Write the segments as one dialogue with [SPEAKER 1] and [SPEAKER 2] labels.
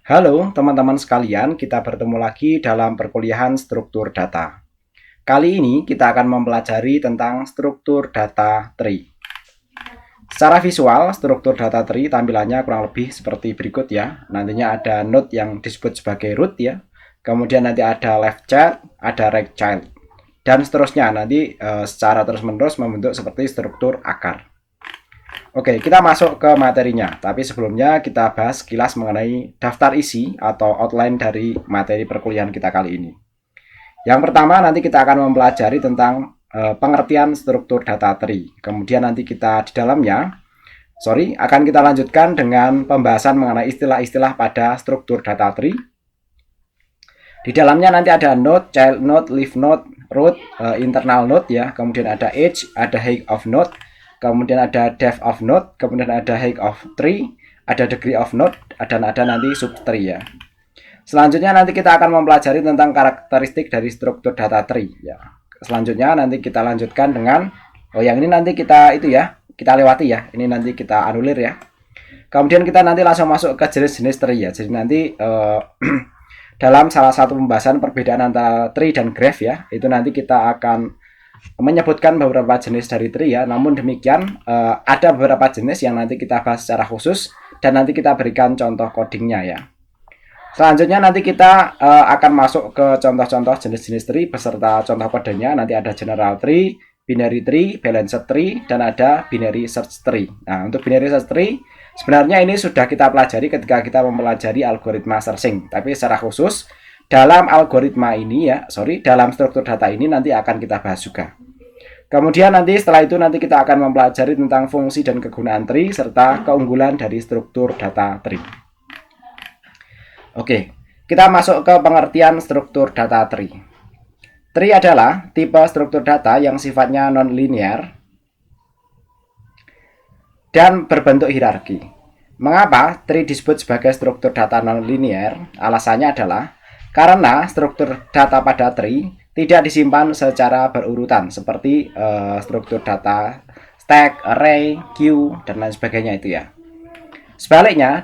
[SPEAKER 1] Halo teman-teman sekalian, kita bertemu lagi dalam perkuliahan struktur data. Kali ini kita akan mempelajari tentang struktur data tree. Secara visual, struktur data tree tampilannya kurang lebih seperti berikut ya. Nantinya ada node yang disebut sebagai root ya. Kemudian nanti ada left child, ada right child. Dan seterusnya nanti secara terus-menerus membentuk seperti struktur akar. Oke, kita masuk ke materinya. Tapi sebelumnya kita bahas sekilas mengenai daftar isi atau outline dari materi perkuliahan kita kali ini. Yang pertama nanti kita akan mempelajari tentang pengertian struktur data tree. Kemudian nanti kita di dalamnya, akan kita lanjutkan dengan pembahasan mengenai istilah-istilah pada struktur data tree. Di dalamnya nanti ada node, child node, leaf node, root, internal node ya. Kemudian ada age, ada height of node. Kemudian ada depth of node, kemudian ada height of tree, ada degree of node, dan ada nanti subtree ya. Selanjutnya nanti kita akan mempelajari tentang karakteristik dari struktur data tree ya. Selanjutnya nanti kita lanjutkan dengan yang ini nanti kita kita lewati ya. Ini nanti kita anulir ya. Kemudian kita nanti langsung masuk ke jenis-jenis tree ya. Jadi nanti dalam salah satu pembahasan perbedaan antara tree dan graph ya, itu nanti kita akan menyebutkan beberapa jenis dari tree ya. Namun demikian ada beberapa jenis yang nanti kita bahas secara khusus dan nanti kita berikan contoh codingnya ya. Selanjutnya nanti kita akan masuk ke contoh-contoh jenis-jenis tree beserta contoh kodenya. Nanti ada general tree, binary tree, balanced tree, dan ada binary search tree. Nah, untuk binary search tree sebenarnya ini sudah kita pelajari ketika kita mempelajari algoritma searching. Tapi secara khusus dalam algoritma ini ya, dalam struktur data ini nanti akan kita bahas juga. Kemudian nanti setelah itu nanti kita akan mempelajari tentang fungsi dan kegunaan tree serta keunggulan dari struktur data tree. Oke, kita masuk ke pengertian struktur data tree. Tree adalah tipe struktur data yang sifatnya non-linear dan berbentuk hierarki. Mengapa tree disebut sebagai struktur data non-linear? Alasannya adalah karena struktur data pada tree tidak disimpan secara berurutan seperti struktur data stack, array, queue, dan lain sebagainya itu ya. Sebaliknya,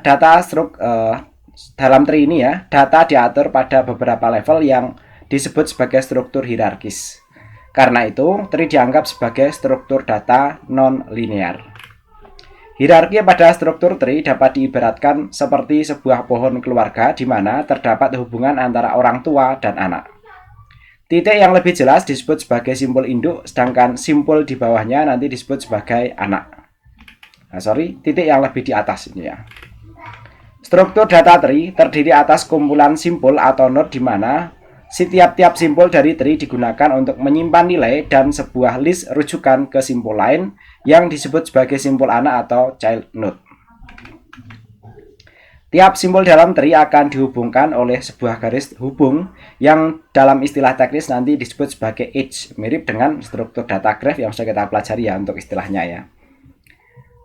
[SPEAKER 1] dalam tree ini ya, data diatur pada beberapa level yang disebut sebagai struktur hierarkis. Karena itu, tree dianggap sebagai struktur data non-linear. Hierarki pada struktur tree dapat diibaratkan seperti sebuah pohon keluarga di mana terdapat hubungan antara orang tua dan anak. Titik yang lebih jelas disebut sebagai simpul induk, sedangkan simpul di bawahnya nanti disebut sebagai anak. Titik yang lebih di atas ini ya. Struktur data tree terdiri atas kumpulan simpul atau node di mana setiap simpul dari tree digunakan untuk menyimpan nilai dan sebuah list rujukan ke simpul lain yang disebut sebagai simpul anak atau child node. Tiap simpul dalam tree akan dihubungkan oleh sebuah garis hubung yang dalam istilah teknis nanti disebut sebagai edge, mirip dengan struktur data graph yang sudah kita pelajari ya untuk istilahnya ya.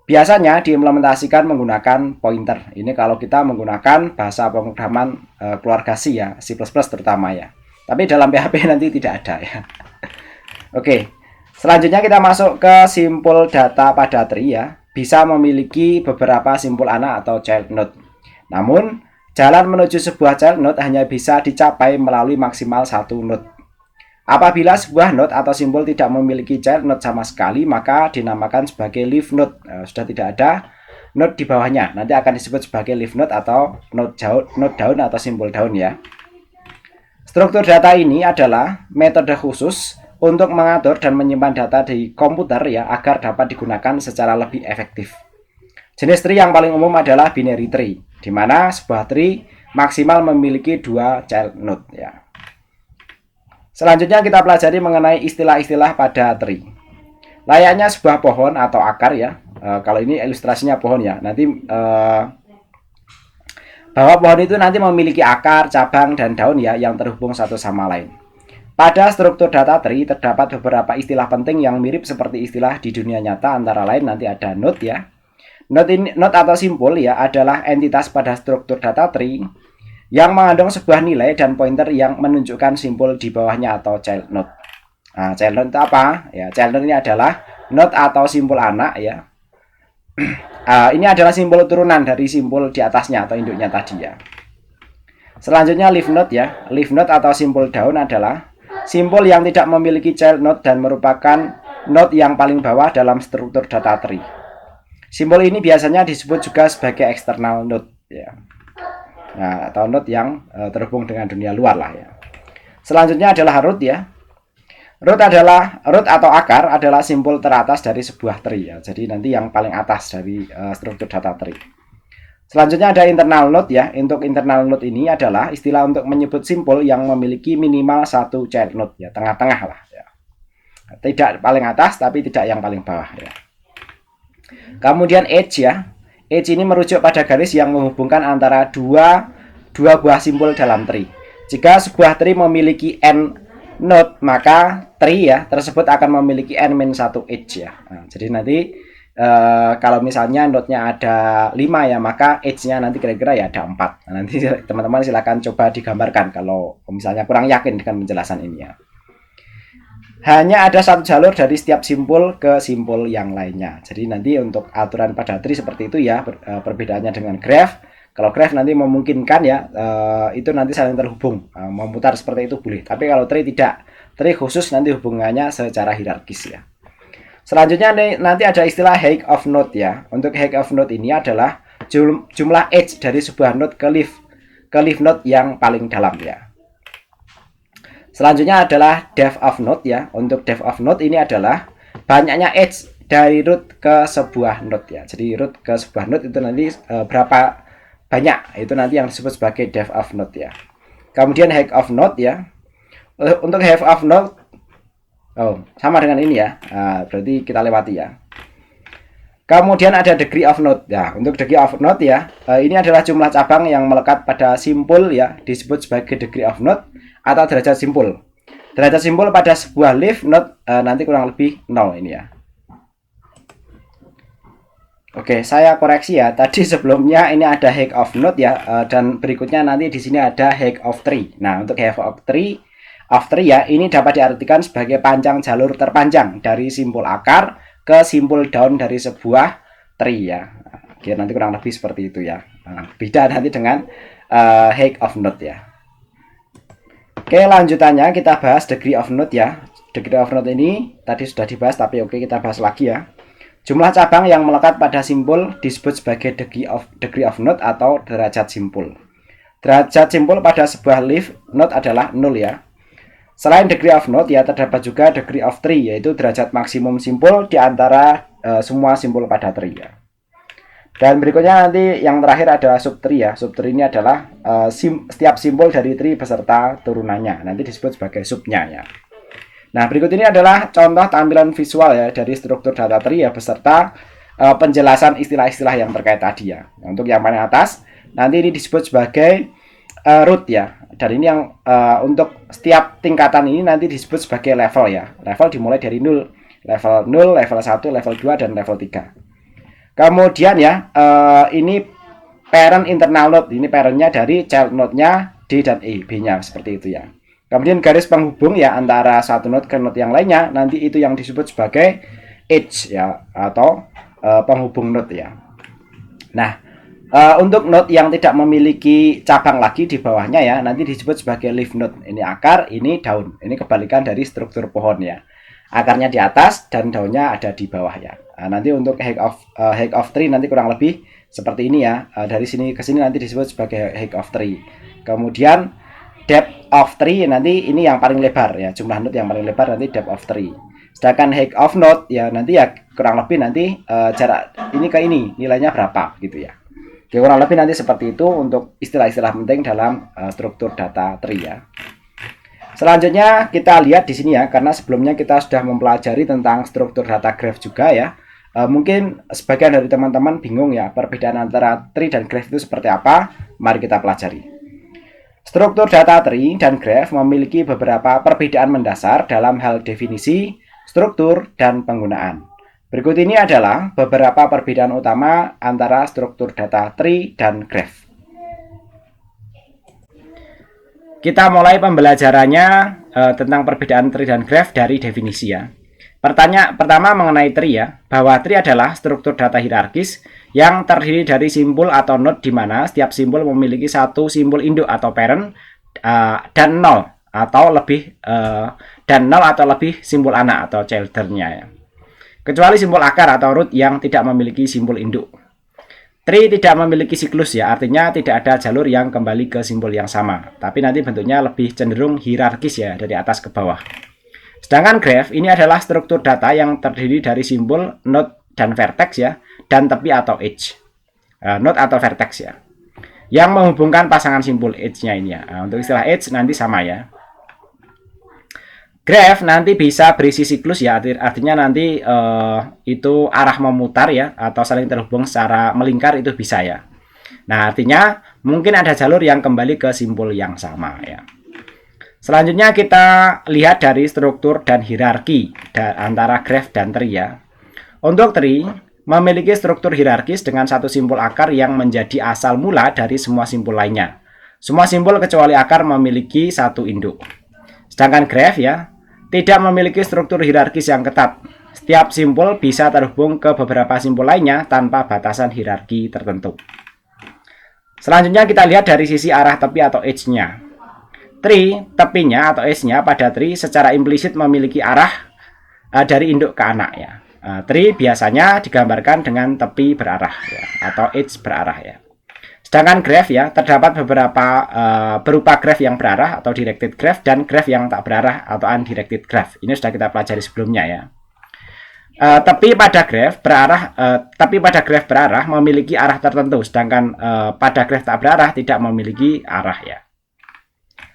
[SPEAKER 1] Biasanya diimplementasikan menggunakan pointer. Ini kalau kita menggunakan bahasa pemrograman keluarga C ya, C++ terutama ya. Tapi dalam PHP nanti tidak ada ya. Oke, selanjutnya kita masuk ke simpul data pada tree ya. Bisa memiliki beberapa simpul anak atau child node. Namun, jalan menuju sebuah child node hanya bisa dicapai melalui maksimal satu node. Apabila sebuah node atau simpul tidak memiliki child node sama sekali, maka dinamakan sebagai leaf node. Sudah tidak ada node di bawahnya. Nanti akan disebut sebagai leaf node atau node daun atau simpul daun ya. Struktur data ini adalah metode khusus untuk mengatur dan menyimpan data di komputer ya agar dapat digunakan secara lebih efektif. Jenis tree yang paling umum adalah binary tree, di mana sebuah tree maksimal memiliki 2 child node ya. Selanjutnya kita pelajari mengenai istilah-istilah pada tree. Layaknya sebuah pohon atau akar ya. Kalau ini ilustrasinya pohon ya. Nanti bahwa pohon itu nanti memiliki akar, cabang, dan daun ya yang terhubung satu sama lain. Pada struktur data tree terdapat beberapa istilah penting yang mirip seperti istilah di dunia nyata, antara lain nanti ada node ya. Node atau simpul ya adalah entitas pada struktur data tree yang mengandung sebuah nilai dan pointer yang menunjukkan simpul di bawahnya atau child node. Nah, child node itu apa? Ya, child node ini adalah node atau simpul anak ya. Ini adalah simpul turunan dari simpul di atasnya atau induknya tadi ya. Selanjutnya leaf node ya. Leaf node atau simpul daun adalah simpul yang tidak memiliki child node dan merupakan node yang paling bawah dalam struktur data tree. Simpul ini biasanya disebut juga sebagai external node ya. Nah, atau node yang terhubung dengan dunia luar lah ya. Selanjutnya adalah root ya. Root atau akar adalah simpul teratas dari sebuah tree ya. Jadi nanti yang paling atas dari struktur data tree. Selanjutnya ada internal node ya. Untuk internal node ini adalah istilah untuk menyebut simpul yang memiliki minimal satu child node ya, tengah-tengah lah ya. Tidak paling atas tapi tidak yang paling bawah ya. Kemudian edge ya. Edge ini merujuk pada garis yang menghubungkan antara dua buah simpul dalam tree. Jika sebuah tree memiliki n node, maka tree ya tersebut akan memiliki n-1 edge ya. Nah, jadi nanti kalau misalnya node-nya ada 5 ya, maka edge-nya nanti kira-kira ya ada 4. Nah, nanti teman-teman silakan coba digambarkan kalau misalnya kurang yakin dengan penjelasan ini ya. Hanya ada satu jalur dari setiap simpul ke simpul yang lainnya. Jadi nanti untuk aturan pada tree seperti itu ya, perbedaannya dengan graph. Kalau graph nanti memungkinkan ya, itu nanti saling terhubung, memutar seperti itu boleh. Tapi kalau tree tidak, tree khusus nanti hubungannya secara hierarkis ya. Selanjutnya nanti ada istilah height of node ya. Untuk height of node ini adalah jumlah edge dari sebuah node ke leaf node yang paling dalam ya. Selanjutnya adalah depth of node ya. Untuk depth of node ini adalah banyaknya edge dari root ke sebuah node ya. Jadi root ke sebuah node itu nanti berapa banyak, itu nanti yang disebut sebagai depth of node ya. Kemudian height of node ya. Untuk height of node sama dengan ini ya. Berarti kita lewati ya. Kemudian ada degree of node ya. Untuk degree of node ya, ini adalah jumlah cabang yang melekat pada simpul ya, disebut sebagai degree of node atau derajat simpul. Derajat simpul pada sebuah leaf node nanti kurang lebih 0 ini ya. Oke, saya koreksi ya. Tadi sebelumnya ini ada height of node ya, dan berikutnya nanti di sini ada height of tree. Nah, untuk height of tree ya, ini dapat diartikan sebagai panjang jalur terpanjang dari simpul akar ke simpul daun dari sebuah tree ya. Oke, nanti kurang lebih seperti itu ya. Beda nanti dengan height of node ya. Oke, lanjutannya kita bahas degree of node ya. Degree of node ini tadi sudah dibahas, tapi oke kita bahas lagi ya. Jumlah cabang yang melekat pada simpul disebut sebagai degree of node atau derajat simpul. Derajat simpul pada sebuah leaf node adalah 0 ya. Selain degree of node ya, terdapat juga degree of tree, yaitu derajat maksimum simpul di antara semua simpul pada tree ya. Dan berikutnya nanti yang terakhir adalah subtree ya. Subtree ini adalah setiap simpul dari tree beserta turunannya. Nanti disebut sebagai subnya ya. Nah, berikut ini adalah contoh tampilan visual ya dari struktur data tree ya, beserta penjelasan istilah-istilah yang terkait tadi ya. Untuk yang paling atas, nanti ini disebut sebagai root ya. Dan ini yang untuk setiap tingkatan ini nanti disebut sebagai level ya. Level dimulai dari 0. Level 0, level 1, level 2, dan level 3. Kemudian ya, ini parent internal node. Ini parentnya dari child node-nya D dan E, B-nya seperti itu ya. Kemudian garis penghubung ya antara satu node ke node yang lainnya, nanti itu yang disebut sebagai edge ya, atau penghubung node ya. Nah, untuk node yang tidak memiliki cabang lagi di bawahnya ya, nanti disebut sebagai leaf node. Ini akar, ini daun. Ini kebalikan dari struktur pohon ya. Akarnya di atas dan daunnya ada di bawah ya. Nah, nanti untuk height of tree nanti kurang lebih seperti ini ya. Dari sini ke sini nanti disebut sebagai height of tree. Kemudian depth of tree nanti ini yang paling lebar ya. Jumlah node yang paling lebar nanti depth of tree. Sedangkan height of node ya nanti ya kurang lebih nanti jarak ini ke ini nilainya berapa gitu ya. Oke, kurang lebih nanti seperti itu untuk istilah-istilah penting dalam struktur data tree ya. Selanjutnya kita lihat di sini ya, karena sebelumnya kita sudah mempelajari tentang struktur data graph juga ya. Mungkin sebagian dari teman-teman bingung ya, perbedaan antara tree dan graph itu seperti apa? Mari kita pelajari. Struktur data tree dan graph memiliki beberapa perbedaan mendasar dalam hal definisi, struktur, dan penggunaan. Berikut ini adalah beberapa perbedaan utama antara struktur data tree dan graph. Kita mulai pembelajarannya tentang perbedaan tree dan graph dari definisi ya. Pertama mengenai tree ya, bahwa tree adalah struktur data hierarkis yang terdiri dari simbol atau node di mana setiap simbol memiliki satu simbol induk atau parent dan nol atau lebih simbol anak atau children-nya ya. Kecuali simbol akar atau root yang tidak memiliki simbol induk. Tree tidak memiliki siklus ya, artinya tidak ada jalur yang kembali ke simbol yang sama, tapi nanti bentuknya lebih cenderung hierarkis ya, dari atas ke bawah. Sedangkan graph ini adalah struktur data yang terdiri dari simbol, node, dan vertex ya, dan tepi atau edge. Node atau vertex ya, yang menghubungkan pasangan simbol edge-nya ini ya. Untuk istilah edge nanti sama ya. Graph nanti bisa berisi siklus ya, artinya nanti itu arah memutar ya, atau saling terhubung secara melingkar itu bisa ya. Nah, artinya mungkin ada jalur yang kembali ke simbol yang sama ya. Selanjutnya kita lihat dari struktur dan hierarki antara graph dan tree ya. Untuk tree memiliki struktur hierarkis dengan satu simbol akar yang menjadi asal mula dari semua simbol lainnya. Semua simbol kecuali akar memiliki satu induk. Sedangkan graph ya tidak memiliki struktur hierarkis yang ketat. Setiap simbol bisa terhubung ke beberapa simbol lainnya tanpa batasan hierarki tertentu. Selanjutnya kita lihat dari sisi arah tepi atau edge-nya. Tree, tepinya atau edge-nya pada tree secara implisit memiliki arah dari induk ke anak ya. Tree biasanya digambarkan dengan tepi berarah ya, atau edge berarah ya. Sedangkan graph ya terdapat beberapa berupa graph yang berarah atau directed graph dan graph yang tak berarah atau undirected graph. Ini sudah kita pelajari sebelumnya ya. Tapi pada graph berarah memiliki arah tertentu, sedangkan pada graph tak berarah tidak memiliki arah ya.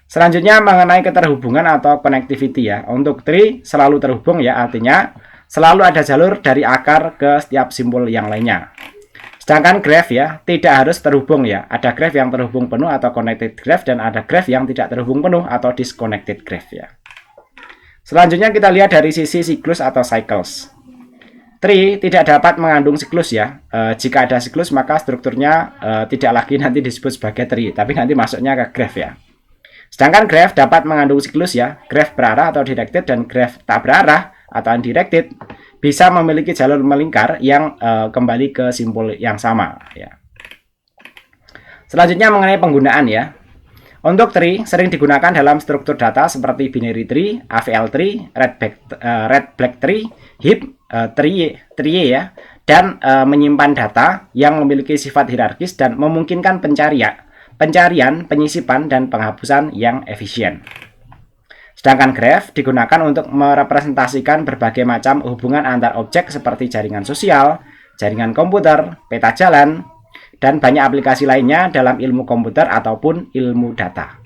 [SPEAKER 1] Selanjutnya mengenai keterhubungan atau connectivity ya. Untuk tree selalu terhubung ya, artinya selalu ada jalur dari akar ke setiap simbol yang lainnya. Sedangkan graph ya tidak harus terhubung ya. Ada graph yang terhubung penuh atau connected graph dan ada graph yang tidak terhubung penuh atau disconnected graph ya. Selanjutnya kita lihat dari sisi siklus atau cycles. Tree tidak dapat mengandung siklus ya. Jika ada siklus maka strukturnya tidak lagi nanti disebut sebagai tree, tapi nanti masuknya ke graph ya. Sedangkan graph dapat mengandung siklus ya. Graph berarah atau directed dan graph tak berarah atau undirected bisa memiliki jalur melingkar yang kembali ke simbol yang sama ya. Selanjutnya mengenai penggunaan ya. Untuk tree sering digunakan dalam struktur data seperti binary tree, AVL tree, red black tree, heap tree ya, dan menyimpan data yang memiliki sifat hierarkis dan memungkinkan pencarian, penyisipan, dan penghapusan yang efisien. Sedangkan graph digunakan untuk merepresentasikan berbagai macam hubungan antar objek seperti jaringan sosial, jaringan komputer, peta jalan, dan banyak aplikasi lainnya dalam ilmu komputer ataupun ilmu data.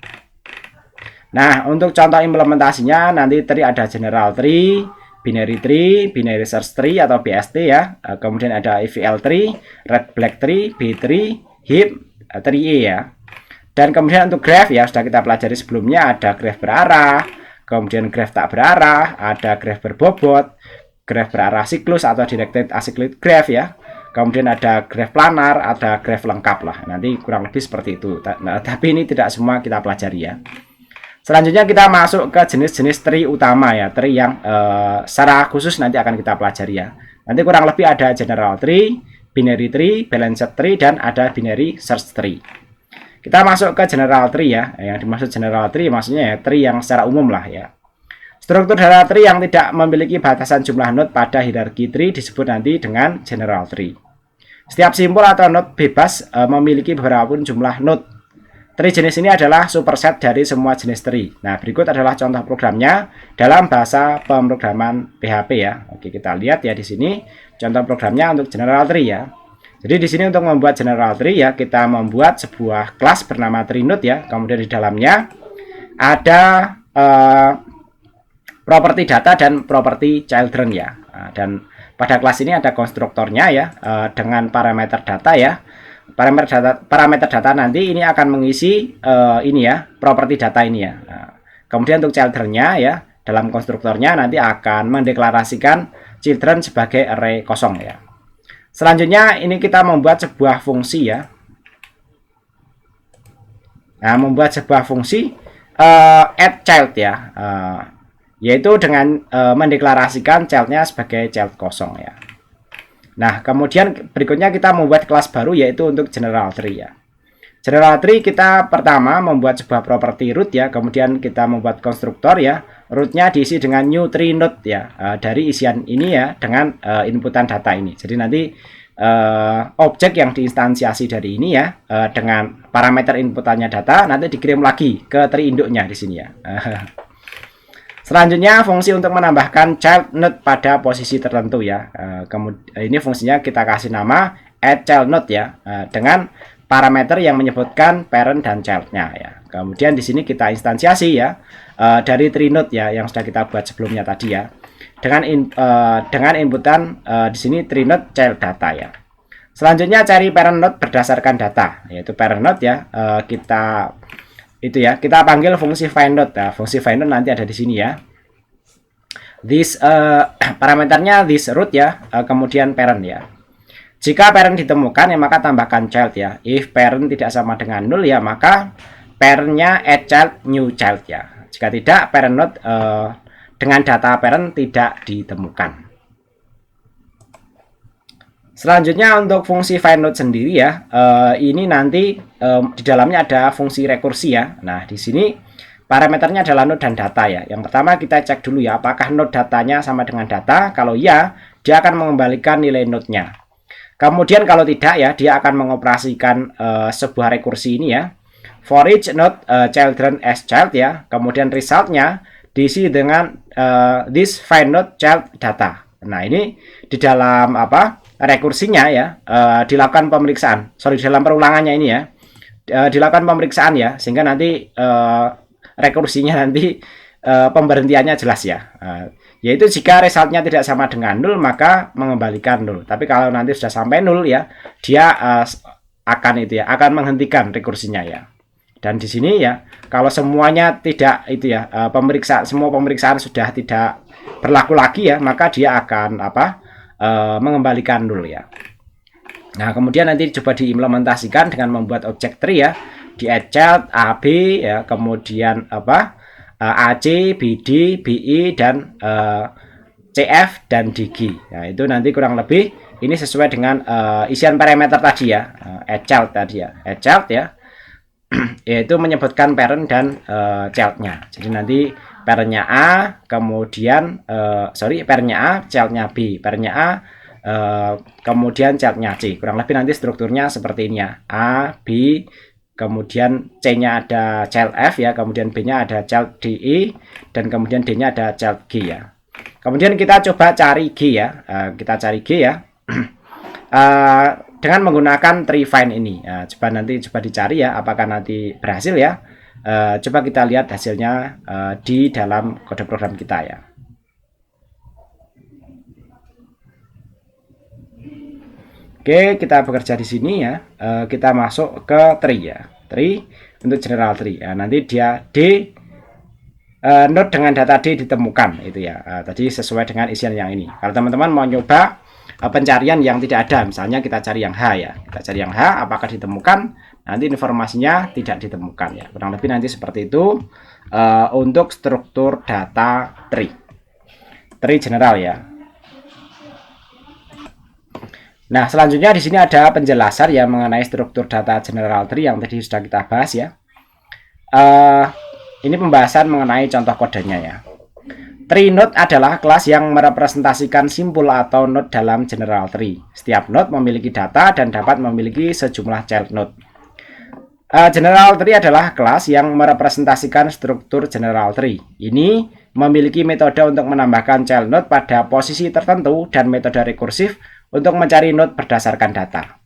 [SPEAKER 1] Nah, untuk contoh implementasinya nanti tree ada general tree, binary search tree atau BST ya, kemudian ada AVL tree, red black tree, B tree, heap, tree E ya. Dan kemudian untuk graph ya sudah kita pelajari sebelumnya, ada graph berarah, kemudian graph tak berarah, ada graph berbobot, graph berarah siklus atau directed acyclic graph ya. Kemudian ada graph planar, ada graph lengkap lah. Nanti kurang lebih seperti itu. Nah, tapi ini tidak semua kita pelajari ya. Selanjutnya kita masuk ke jenis-jenis tree utama ya. Tree yang secara khusus nanti akan kita pelajari ya. Nanti kurang lebih ada general tree, binary tree, balanced tree, dan ada binary search tree. Kita masuk ke general tree ya. Yang dimaksud general tree maksudnya ya tree yang secara umum lah ya. Struktur data tree yang tidak memiliki batasan jumlah node pada hierarki tree disebut nanti dengan general tree. Setiap simbol atau node bebas memiliki beberapa pun jumlah node. Tree jenis ini adalah superset dari semua jenis tree. Nah, berikut adalah contoh programnya dalam bahasa pemrograman PHP ya. Oke, kita lihat ya di sini contoh programnya untuk general tree ya. Jadi di sini untuk membuat general tree ya, kita membuat sebuah kelas bernama tree node ya. Kemudian di dalamnya ada properti data dan properti children ya. Dan pada kelas ini ada konstruktornya ya, dengan parameter data ya. Parameter data nanti ini akan mengisi ini ya, properti data ini ya. Kemudian untuk childrennya ya, dalam konstruktornya nanti akan mendeklarasikan children sebagai array kosong ya. Selanjutnya ini kita membuat sebuah fungsi ya. Nah, membuat sebuah fungsi add child ya. yaitu dengan mendeklarasikan childnya sebagai child kosong ya. Nah, kemudian berikutnya kita membuat kelas baru yaitu untuk general tree ya. General tree kita pertama membuat sebuah properti root ya, kemudian kita membuat konstruktor ya. Rootnya diisi dengan new tree node ya, dari isian ini ya dengan inputan data ini. Jadi nanti objek yang diinstansiasi dari ini ya dengan parameter inputannya data nanti dikirim lagi ke tree induknya di sini ya. Selanjutnya fungsi untuk menambahkan child node pada posisi tertentu ya. Kemudian ini fungsinya kita kasih nama add child node ya dengan parameter yang menyebutkan parent dan childnya ya. Kemudian di sini kita instansiasi ya dari tree node ya yang sudah kita buat sebelumnya tadi ya. Dengan inputan di sini tree node child data ya. Selanjutnya cari parent node berdasarkan data yaitu parent node ya. Kita panggil fungsi find node. Nah, fungsi find node nanti ada di sini ya. This parameternya this root ya, kemudian parent ya. Jika parent ditemukan ya maka tambahkan child ya. If parent tidak sama dengan 0 ya maka parentnya add child new child ya. Jika tidak parent node dengan data parent tidak ditemukan. Selanjutnya untuk fungsi find node sendiri ya, ini nanti di dalamnya ada fungsi rekursi ya. Nah di sini parameternya adalah node dan data ya. Yang pertama kita cek dulu ya, apakah node datanya sama dengan data. Kalau iya, dia akan mengembalikan nilai node-nya. Kemudian kalau tidak ya, dia akan mengoperasikan sebuah rekursi ini ya. For each node children as child ya. Kemudian resultnya diisi dengan this find node child data. Nah ini di dalam rekursinya ya dilakukan pemeriksaan. Di dalam perulangannya ini ya dilakukan pemeriksaan ya, sehingga nanti rekursinya nanti pemberhentiannya jelas ya. Yaitu jika resultnya tidak sama dengan 0 maka mengembalikan 0. Tapi kalau nanti sudah sampai 0 ya, dia akan menghentikan rekursinya ya. Dan di sini ya, kalau semuanya tidak semua pemeriksaan sudah tidak berlaku lagi ya, maka dia akan mengembalikan 0 ya. Nah, kemudian nanti coba diimplementasikan dengan membuat objek tree ya, di add child AB ya, kemudian AC, BD, BI dan CF dan DG. Nah, itu nanti kurang lebih ini sesuai dengan isian parameter tadi ya, add child tadi ya, add child ya. Yaitu menyebutkan parent dan childnya. Jadi nanti parentnya A, kemudian parentnya A, childnya B, parentnya A, kemudian childnya C. Kurang lebih nanti strukturnya seperti ini ya, A, B, kemudian C-nya ada child F ya, kemudian B-nya ada child DE, dan kemudian D-nya ada child G ya. Kemudian kita coba cari G ya, kita cari G ya. Dengan menggunakan tree find ini. Coba dicari ya, apakah nanti berhasil ya. Coba kita lihat hasilnya di dalam kode program kita ya. Oke, kita bekerja di sini ya. Kita masuk ke tree ya. Tree untuk general tree. Nanti dia node dengan data D ditemukan itu ya. Tadi sesuai dengan isian yang ini. Kalau teman-teman mau nyoba pencarian yang tidak ada, misalnya kita cari yang H ya, kita cari yang H, apakah ditemukan, nanti informasinya tidak ditemukan ya, kurang lebih nanti seperti itu untuk struktur data tree general ya. Nah selanjutnya di sini ada penjelasan ya mengenai struktur data general tree yang tadi sudah kita bahas ya. Ini pembahasan mengenai contoh kodenya ya. Tree node adalah kelas yang merepresentasikan simpul atau node dalam general tree. Setiap node memiliki data dan dapat memiliki sejumlah child node. General tree adalah kelas yang merepresentasikan struktur general tree. Ini memiliki metode untuk menambahkan child node pada posisi tertentu dan metode rekursif untuk mencari node berdasarkan data.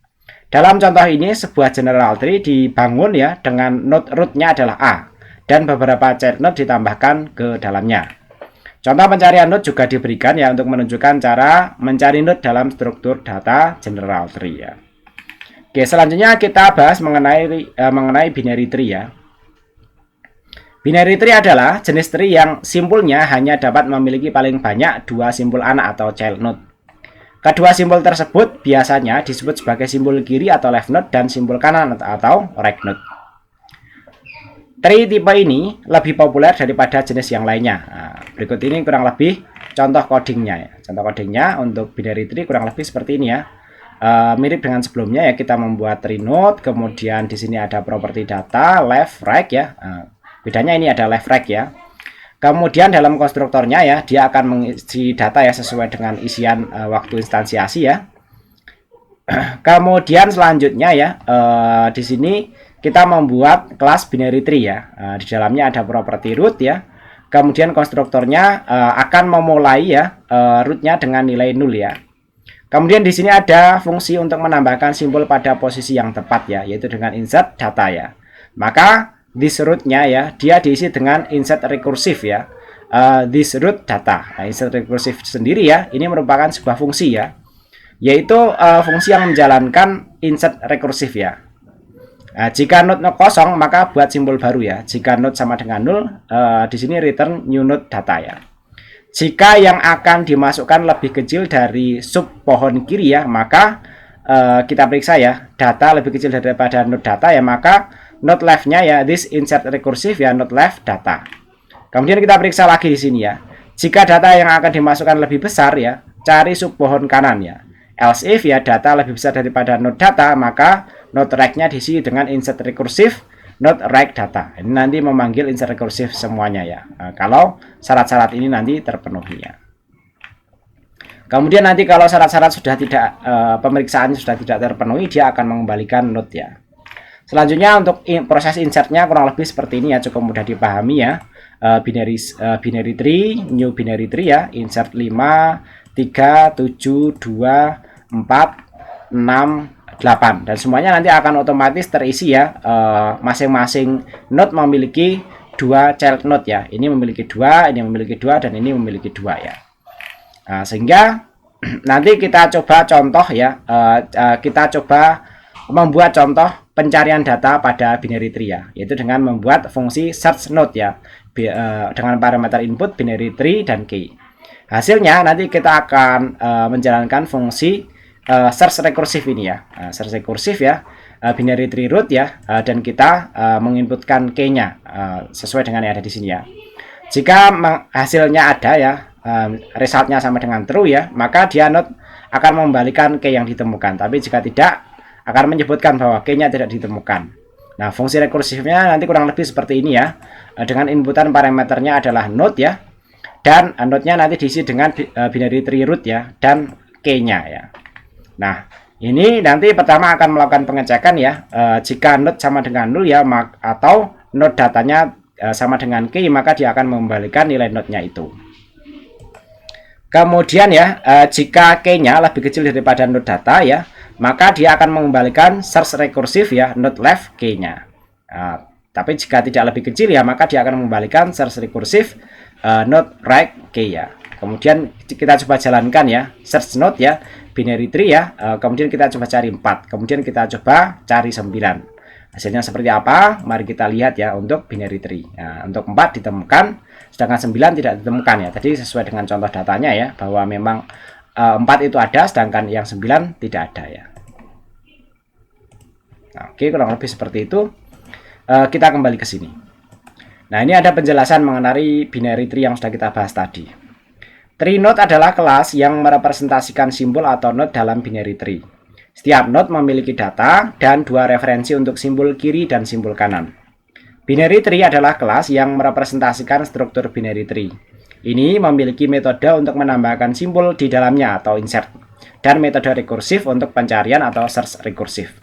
[SPEAKER 1] Dalam contoh ini, sebuah general tree dibangun ya dengan node root-nya adalah A dan beberapa child node ditambahkan ke dalamnya. Contoh pencarian node juga diberikan ya untuk menunjukkan cara mencari node dalam struktur data general tree ya. Oke, selanjutnya kita bahas mengenai binary tree ya. Binary tree adalah jenis tree yang simpulnya hanya dapat memiliki paling banyak 2 simpul anak atau child node. Kedua simpul tersebut biasanya disebut sebagai simpul kiri atau left node dan simpul kanan atau right node. Tree tipe ini lebih populer daripada jenis yang lainnya. Berikut ini kurang lebih contoh codingnya ya. Contoh codingnya untuk binary tree kurang lebih seperti ini ya. Mirip dengan sebelumnya ya, kita membuat tree node, kemudian di sini ada properti data left right ya. Bedanya ini ada left right ya. Kemudian dalam konstruktornya ya, dia akan mengisi data ya sesuai dengan isian waktu instansiasi ya. Kemudian selanjutnya ya, di sini kita membuat kelas binary tree ya. Di dalamnya ada properti root ya. Kemudian konstruktornya akan memulai ya rootnya dengan nilai 0 ya. Kemudian di sini ada fungsi untuk menambahkan simbol pada posisi yang tepat ya, yaitu dengan insert data ya. Maka this rootnya ya, dia diisi dengan insert recursive ya. This root data. Nah, insert recursive sendiri ya, ini merupakan sebuah fungsi ya, yaitu fungsi yang menjalankan insert recursive ya. Jika node kosong maka buat simbol baru ya. Jika node sama dengan 0, di sini return new node data ya. Jika yang akan dimasukkan lebih kecil dari sub pohon kiri ya, maka kita periksa ya, data lebih kecil daripada node data ya, maka node left-nya ya this insert recursive ya, node left data. Kemudian kita periksa lagi di sini ya. Jika data yang akan dimasukkan lebih besar ya, cari sub pohon kanan ya. Else if ya data lebih besar daripada node data, maka node right-nya diisi dengan insert recursive node right data. Ini nanti memanggil insert recursive semuanya ya. Kalau syarat-syarat ini nanti terpenuhi ya. Kemudian nanti kalau syarat-syarat sudah tidak pemeriksaan sudah tidak terpenuhi, dia akan mengembalikan node ya. Selanjutnya untuk proses insertnya kurang lebih seperti ini ya, cukup mudah dipahami ya. Binary tree, new binary tree ya, insert 5, 3, 7, 2, 4, 6, 8, dan semuanya nanti akan otomatis terisi ya. Masing-masing node memiliki 2 child node ya. Ini memiliki 2, ini memiliki 2, dan ini memiliki 2 ya. Sehingga nanti kita coba contoh ya. Kita coba membuat contoh pencarian data pada binary tree ya, yaitu dengan membuat fungsi search node ya, dengan parameter input binary tree dan key. Hasilnya nanti kita akan menjalankan fungsi search recursive ini ya, search recursive ya, binary tree root ya, dan kita menginputkan key-nya sesuai dengan yang ada di sini ya. Jika hasilnya ada ya, resultnya sama dengan true ya, maka dia node akan mengembalikan key yang ditemukan. Tapi jika tidak, akan menyebutkan bahwa key-nya tidak ditemukan. Nah, fungsi rekursifnya nanti kurang lebih seperti ini ya, dengan inputan parameternya adalah node ya, dan node-nya nanti diisi dengan binary tree root ya, dan key-nya ya. Nah, ini nanti pertama akan melakukan pengecekan ya, jika node sama dengan 0 ya, atau node datanya sama dengan key, maka dia akan mengembalikan nilai node-nya itu. Kemudian ya, jika key-nya lebih kecil daripada node data ya, maka dia akan mengembalikan search recursive ya, node left key-nya. Tapi jika tidak lebih kecil ya, maka dia akan mengembalikan search recursive node right key ya. Kemudian kita coba jalankan ya, search node ya, binary tree ya. Kemudian kita coba cari 4, kemudian kita coba cari 9. Hasilnya seperti apa? Mari kita lihat ya untuk binary tree. Nah, untuk 4 ditemukan, sedangkan 9 tidak ditemukan ya. Tadi sesuai dengan contoh datanya ya, bahwa memang 4 itu ada, sedangkan yang 9 tidak ada ya. Nah, oke, kurang lebih seperti itu. Kita kembali ke sini. Nah, ini ada penjelasan mengenai binary tree yang sudah kita bahas tadi. Tree node adalah kelas yang merepresentasikan simbol atau node dalam binary tree. Setiap node memiliki data dan 2 referensi untuk simbol kiri dan simbol kanan. Binary tree adalah kelas yang merepresentasikan struktur binary tree. Ini memiliki metode untuk menambahkan simbol di dalamnya atau insert, dan metode rekursif untuk pencarian atau search rekursif.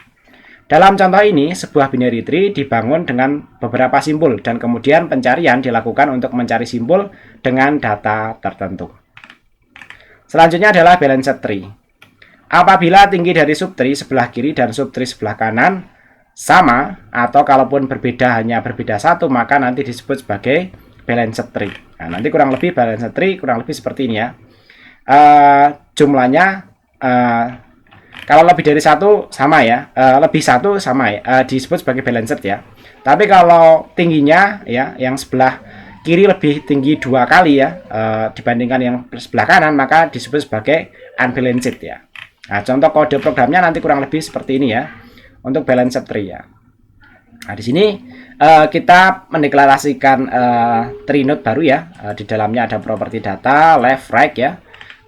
[SPEAKER 1] Dalam contoh ini, sebuah binary tree dibangun dengan beberapa simbol dan kemudian pencarian dilakukan untuk mencari simbol dengan data tertentu. Selanjutnya adalah balanced tree. Apabila tinggi dari subtree sebelah kiri dan subtree sebelah kanan sama, atau kalaupun berbeda hanya berbeda 1, maka nanti disebut sebagai balanced tree. Nah, nanti kurang lebih balanced tree kurang lebih seperti ini ya. Jumlahnya kalau lebih dari 1 sama ya, lebih 1 sama ya, disebut sebagai balanced ya. Tapi kalau tingginya ya, yang sebelah kiri lebih tinggi 2 kali ya, dibandingkan yang sebelah kanan, maka disebut sebagai unbalanced ya. Nah, contoh kode programnya nanti kurang lebih seperti ini ya, untuk balanced tree ya. Nah, di sini kita mendeklarasikan tree node baru ya. Di dalamnya ada properti data, left, right ya.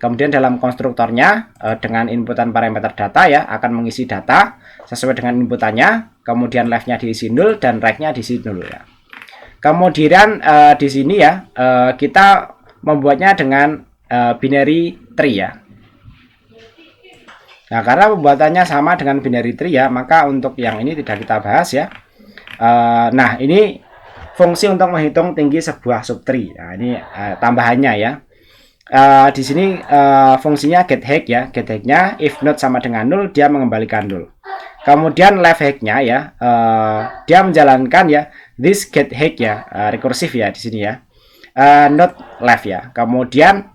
[SPEAKER 1] Kemudian dalam konstruktornya dengan inputan parameter data ya akan mengisi data sesuai dengan inputannya. Kemudian left-nya diisi 0 dan right-nya diisi 0 ya. Kemudian di sini ya kita membuatnya dengan binary tree ya. Nah, karena pembuatannya sama dengan binary tree ya, maka untuk yang ini tidak kita bahas ya. Nah, ini fungsi untuk menghitung tinggi sebuah subtree. Nah, ini tambahannya ya. Di sini fungsinya getHeight ya. GetHeight-nya if not sama dengan 0 dia mengembalikan 0. Kemudian leftHeight-nya ya dia menjalankan ya this getHeight ya rekursif ya di sini ya. Not left ya. Kemudian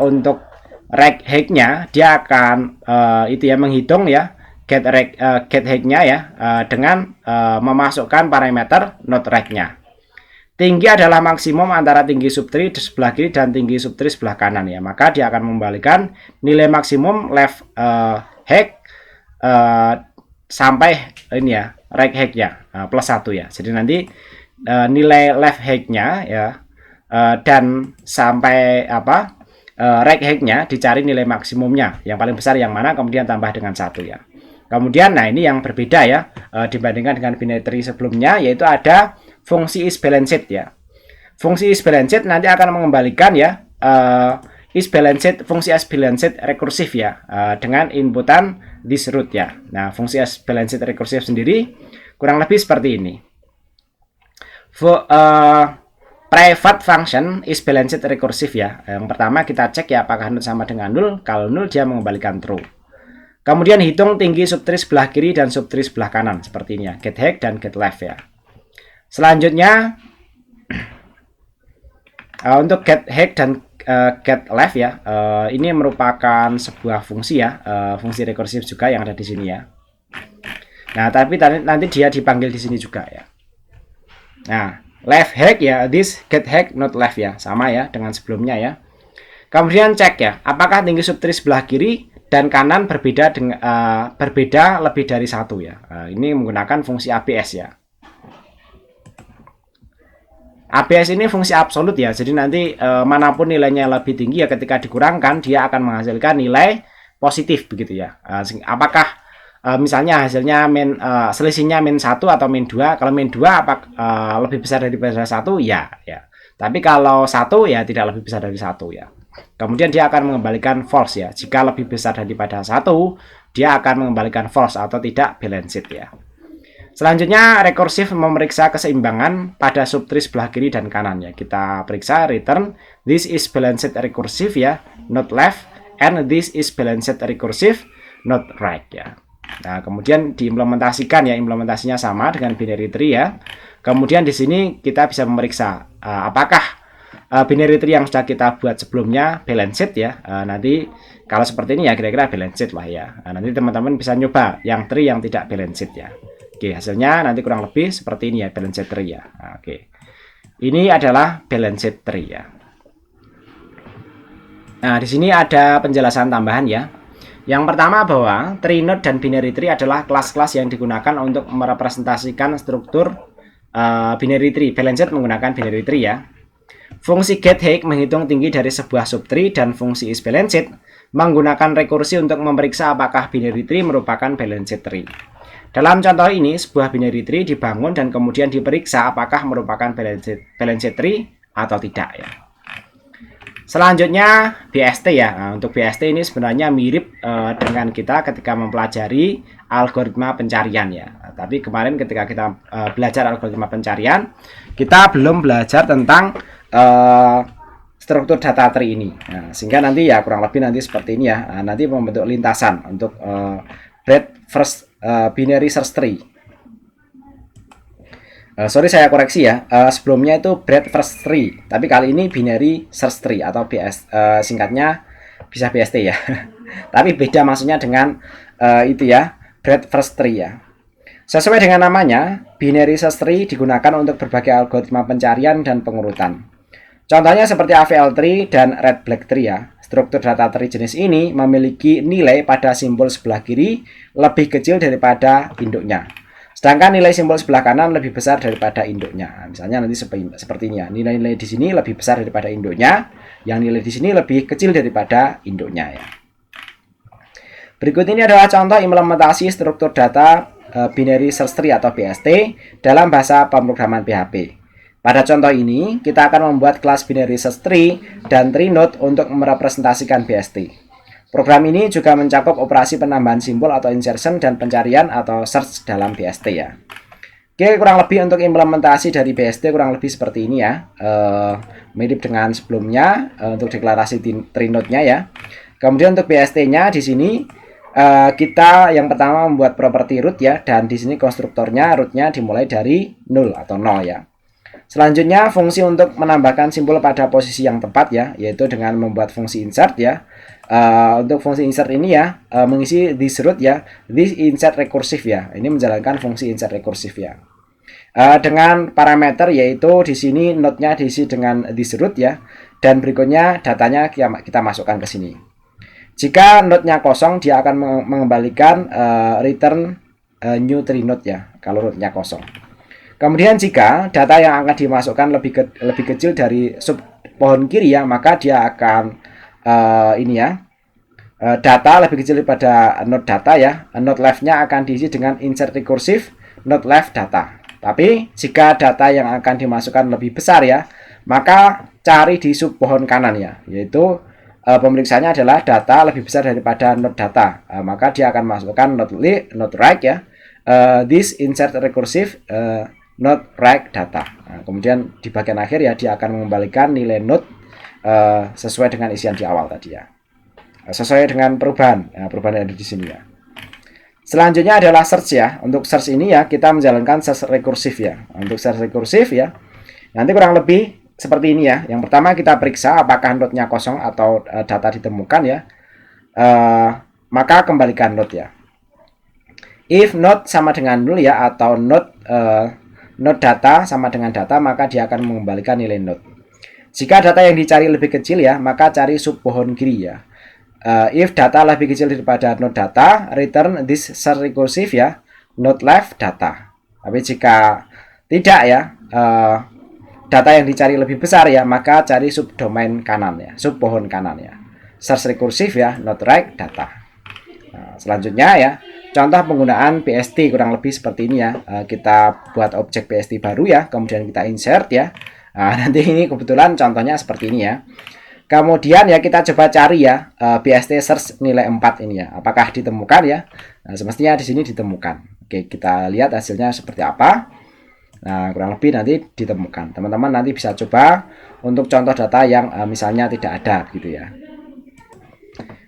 [SPEAKER 1] untuk rightHeight-nya dia akan itu ya menghitung ya getHeight-nya ya dengan memasukkan parameter not right-nya. Tinggi adalah maksimum antara tinggi subtree di sebelah kiri dan tinggi subtree sebelah kanan ya. Maka dia akan membalikan nilai maksimum left height sampai ini ya right height-nya plus 1 ya. Jadi nanti nilai left height-nya ya dan sampai right height-nya dicari nilai maksimumnya. Yang paling besar yang mana kemudian tambah dengan 1 ya. Kemudian nah ini yang berbeda ya dibandingkan dengan binary tree sebelumnya, yaitu ada fungsi isBalanced ya. Fungsi isBalanced nanti akan mengembalikan ya isBalanced, fungsi isBalanced rekursif ya dengan inputan this root ya. Nah, fungsi isBalanced rekursif sendiri kurang lebih seperti ini. Private function isBalanced rekursif ya. Yang pertama kita cek ya apakah 0 sama dengan 0. Kalau 0 dia mengembalikan true. Kemudian hitung tinggi subtree sebelah kiri dan subtree sebelah kanan seperti ini ya, getHeight dan getLeft ya. Selanjutnya untuk getHeight dan getLeft ya, ini merupakan sebuah fungsi ya, fungsi rekursif juga yang ada di sini ya. Nah, tapi nanti dia dipanggil di sini juga ya. Nah, leftHeight ya, this getHeight not left ya, sama ya dengan sebelumnya ya. Kemudian cek ya, apakah tinggi subtree sebelah kiri dan kanan berbeda lebih dari 1 ya. Ini menggunakan fungsi ABS ya. ABS ini fungsi absolut ya. Jadi nanti manapun nilainya lebih tinggi ya ketika dikurangkan dia akan menghasilkan nilai positif begitu ya. Apakah misalnya hasilnya selisihnya min 1 atau min 2. Kalau min 2 lebih besar daripada 1 ya ya. Tapi kalau 1 ya tidak lebih besar dari 1 ya. Kemudian dia akan mengembalikan false ya. Jika lebih besar daripada 1, dia akan mengembalikan false atau tidak balanced ya. Selanjutnya rekursif memeriksa keseimbangan pada subtree sebelah kiri dan kanan ya. Kita periksa return this is balanced recursive ya, not left, and this is balanced recursive, not right ya. Nah, kemudian diimplementasikan ya, implementasinya sama dengan binary tree ya. Kemudian di sini kita bisa memeriksa apakah binary tree yang sudah kita buat sebelumnya balanced ya. Nanti kalau seperti ini ya kira-kira balanced lah ya. Nanti teman-teman bisa nyoba yang tree yang tidak balanced ya. Oke, hasilnya nanti kurang lebih seperti ini ya, balanced tree ya. Oke. Ini adalah balanced tree ya. Nah, di sini ada penjelasan tambahan ya. Yang pertama bahwa tree node dan binary tree adalah kelas-kelas yang digunakan untuk merepresentasikan struktur binary tree. Balanced menggunakan binary tree ya. Fungsi getHeight menghitung tinggi dari sebuah subtree dan fungsi isBalanced menggunakan rekursi untuk memeriksa apakah binary tree merupakan balanced tree. Dalam contoh ini, sebuah binary tree dibangun dan kemudian diperiksa apakah merupakan balanced tree atau tidak ya. Selanjutnya BST ya. Nah, untuk BST ini sebenarnya mirip dengan kita ketika mempelajari algoritma pencarian ya. Tapi kemarin ketika kita belajar algoritma pencarian, kita belum belajar tentang struktur data tree ini. Nah, sehingga nanti ya kurang lebih nanti seperti ini ya. Nanti membentuk lintasan untuk breadth first binary search tree. Sorry saya koreksi ya, sebelumnya itu breadth first tree, tapi kali ini binary search tree atau singkatnya bisa BST ya. Tapi beda maksudnya dengan itu ya, breadth first tree ya. Sesuai dengan namanya, binary search tree digunakan untuk berbagai algoritma pencarian dan pengurutan. Contohnya seperti AVL tree dan red black tree ya. Struktur data tree jenis ini memiliki nilai pada simbol sebelah kiri lebih kecil daripada induknya. Sedangkan nilai simbol sebelah kanan lebih besar daripada induknya. Nah, misalnya nanti seperti ini ya. Nilai-nilai di sini lebih besar daripada induknya, yang nilai di sini lebih kecil daripada induknya ya. Berikut ini adalah contoh implementasi struktur data binary search tree atau BST dalam bahasa pemrograman PHP. Pada contoh ini, kita akan membuat kelas binary search tree dan tree node untuk merepresentasikan BST. Program ini juga mencakup operasi penambahan simbol atau insertion dan pencarian atau search dalam BST ya. Oke, kurang lebih untuk implementasi dari BST kurang lebih seperti ini ya. Mirip dengan sebelumnya untuk deklarasi tree node-nya ya. Kemudian untuk BST-nya di sini kita yang pertama membuat properti root ya, dan di sini konstruktornya root-nya dimulai dari 0 atau 0 ya. Selanjutnya fungsi untuk menambahkan simbol pada posisi yang tepat ya, yaitu dengan membuat fungsi insert ya. Untuk fungsi insert ini ya, mengisi this root ya, this insert recursive ya. Ini menjalankan fungsi insert recursive ya. Dengan parameter yaitu di sini node-nya diisi dengan this root ya, dan berikutnya datanya kita masukkan ke sini. Jika node-nya kosong, dia akan mengembalikan return new tree node ya, kalau node-nya kosong. Kemudian jika data yang akan dimasukkan lebih kecil dari sub pohon kiri ya, maka dia akan data lebih kecil daripada node data ya. Node left-nya akan diisi dengan insert recursive node left data. Tapi jika data yang akan dimasukkan lebih besar ya, maka cari di sub pohon kanan ya, yaitu pemeriksaannya adalah data lebih besar daripada node data. Maka dia akan masukkan node right ya. This insert recursive node right data. Nah, kemudian di bagian akhir ya, dia akan mengembalikan nilai node sesuai dengan isian di awal tadi ya, sesuai dengan perubahan yang ada di sini ya. Selanjutnya adalah search ya. Untuk search ini ya, kita menjalankan search rekursif ya. Untuk search rekursif ya, nanti kurang lebih seperti ini ya. Yang pertama kita periksa apakah node-nya kosong atau data ditemukan ya. Maka kembalikan node ya. If node sama dengan 0 ya, atau node data sama dengan data, maka dia akan mengembalikan nilai node. Jika data yang dicari lebih kecil ya, maka cari sub pohon kiri ya. If data lebih kecil daripada node data, return this search recursive ya, node left data. Tapi jika tidak ya, data yang dicari lebih besar ya, maka cari subdomain kanan ya, sub pohon kanan ya. Search recursive ya, node right data. Nah, selanjutnya ya, contoh penggunaan BST kurang lebih seperti ini ya. Kita buat objek BST baru ya, kemudian kita insert ya. Nah, nanti ini kebetulan contohnya seperti ini ya. Kemudian ya kita coba cari ya BST search nilai 4 ini ya. Apakah ditemukan ya? Nah, semestinya di sini ditemukan. Oke, kita lihat hasilnya seperti apa. Nah, kurang lebih nanti ditemukan. Teman-teman nanti bisa coba untuk contoh data yang misalnya tidak ada gitu ya.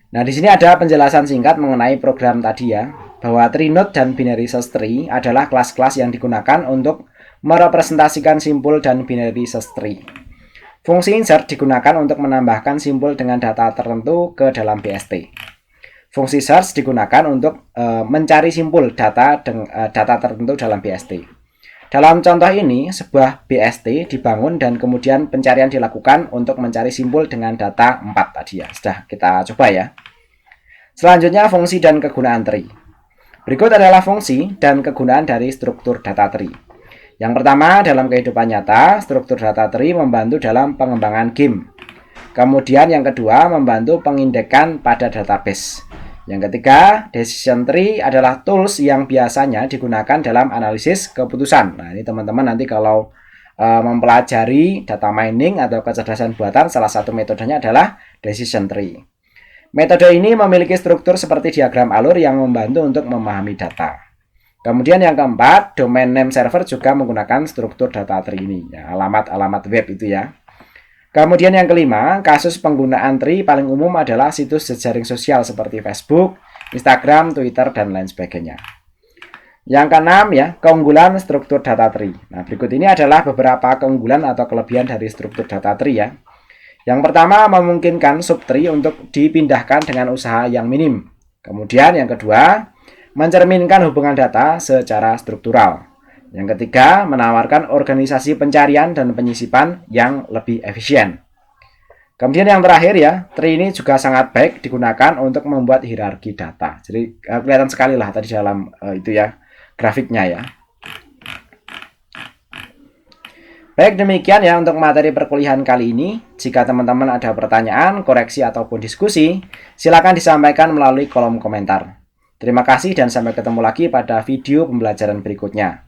[SPEAKER 1] Nah, di sini ada penjelasan singkat mengenai program tadi ya, bahwa tree node dan binary search tree adalah kelas-kelas yang digunakan untuk merepresentasikan simbol dan binary search tree. Fungsi insert digunakan untuk menambahkan simbol dengan data tertentu ke dalam BST. Fungsi search digunakan untuk mencari simbol data tertentu dalam BST. Dalam contoh ini, sebuah BST dibangun dan kemudian pencarian dilakukan untuk mencari simbol dengan data 4 tadi ya. Sudah kita coba ya. Selanjutnya fungsi dan kegunaan tree. Berikut adalah fungsi dan kegunaan dari struktur data tree. Yang pertama, dalam kehidupan nyata, struktur data tree membantu dalam pengembangan game. Kemudian yang kedua, membantu pengindekan pada database. Yang ketiga, decision tree adalah tools yang biasanya digunakan dalam analisis keputusan. Nah, ini teman-teman nanti kalau mempelajari data mining atau kecerdasan buatan, salah satu metodenya adalah decision tree. Metode ini memiliki struktur seperti diagram alur yang membantu untuk memahami data. Kemudian yang keempat, domain name server juga menggunakan struktur data tree ini, ya, alamat-alamat web itu ya. Kemudian yang kelima, kasus penggunaan tree paling umum adalah situs jejaring sosial seperti Facebook, Instagram, Twitter, dan lain sebagainya. Yang keenam ya, keunggulan struktur data tree. Nah, berikut ini adalah beberapa keunggulan atau kelebihan dari struktur data tree ya. Yang pertama, memungkinkan subtree untuk dipindahkan dengan usaha yang minim. Kemudian yang kedua, mencerminkan hubungan data secara struktural. Yang ketiga, menawarkan organisasi pencarian dan penyisipan yang lebih efisien. Kemudian yang terakhir ya, tree ini juga sangat baik digunakan untuk membuat hierarki data. Jadi kelihatan sekali lah tadi dalam itu ya, grafiknya ya. Baik, demikian ya untuk materi perkuliahan kali ini. Jika teman-teman ada pertanyaan, koreksi, ataupun diskusi, silakan disampaikan melalui kolom komentar. Terima kasih dan sampai ketemu lagi pada video pembelajaran berikutnya.